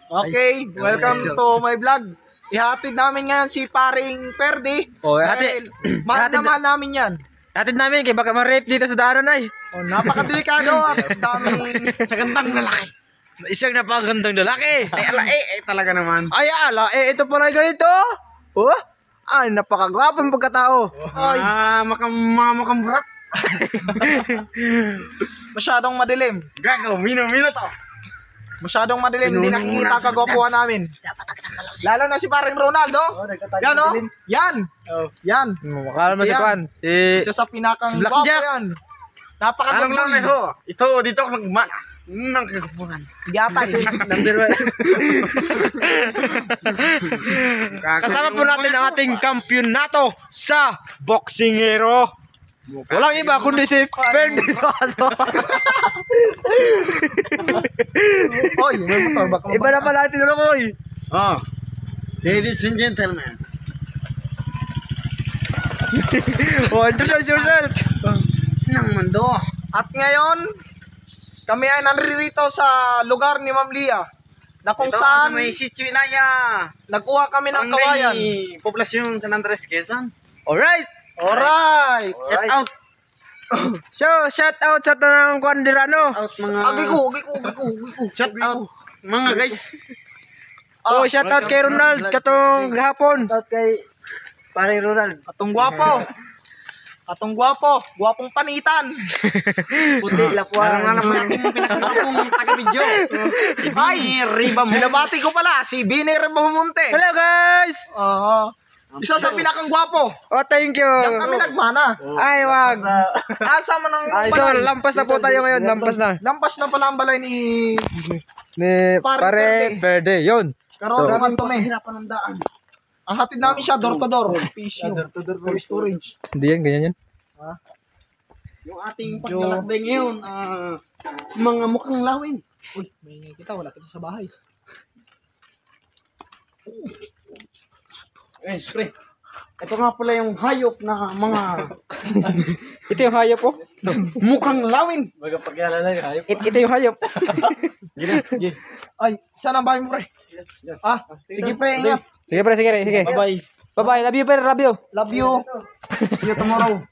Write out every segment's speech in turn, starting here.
Okay, welcome to my vlog. Ihatid namin ngayon si paring Ferdy. Oh, mahal na mahal namin yan. Hatid namin kay baka ma-rape dito sa daanan ay. Oh, napakadelikado at daming Sa gandang lalaki. Isang napakagandang lalaki. Talaga naman. Ay ala, ito pala ganito. Oh? Ay, napakagwapong pagkatao. Ay, Makamburak. masyadong madilim. Gago, mino to. Masyadong madilim, hindi nakikita kagwapuhan namin. Lalo na si paring Ronaldo. Yan oh. Yan. Yan. Makala mo si Siya. Kwan. Isa sa pinakang si Black gwapo Jack. yan. Anong Napakagwapo. lang ho? Ito, dito ako magmana. Nang kagapuhan. Yatay. Number 1. Kasama po natin ang ating kampyonato sa boksingero. Walang iba kundi si Ferdy Paso. Oy, may motor baka Iba na pala natin ko eh. Oh. Ladies and gentlemen. Oh, introduce yourself. Nang mundo. At ngayon, kami ay naririto sa lugar ni Ma'am Lia na kung Ito saan sa may sitio Inaya. nagkuha kami ng kawayan. Poblasyon San Andres, Quezon. Alright. Alright. Shout out. So, shout out sa tanang Kwandirano. Out mga... Agi ko. Shout out. Mga guys. Oh, shout out kay Ronald katong gahapon. Shout kay paring Ronald. Atong gwapo. Gwapong panitan. Puti lapuan. Meron na naman pinakasapong taga-video. Si Bini Riba mo. Binabati ko pala si Bini Rebamonte. Hello guys. Oo. Isa sa pinakang gwapo. Oh, thank you. Diyan kami nagmana. Ay, wag. Asa mo ng Ay, so, lampas na po tayo ngayon. Lampas na. Lampas na pala ang balay ni Ni Pare Pare Verde. Yun. Karon So, naman to me. Hirapan ng daan. Ang hatid namin siya door to door. PCU. For storage. Hindi yan, ganyan yan. Yung ating paglalakbay ngayon, mga mukhang lawin. Uy, may ingay kita. Wala kita sa bahay. Eh, pre. Ito nga pala yung hayop na mga Ito yung hayop po. mukhang lawin. Baga pag-alala yung hayop. Ito yung hayop. Ay, saan ang bahay mo, pre? Ah, sige pre, ingat. Sige, pre, sige. Bye-bye. Bye-bye. Love you, pre. Love you. Love you. See you tomorrow.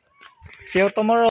See you tomorrow.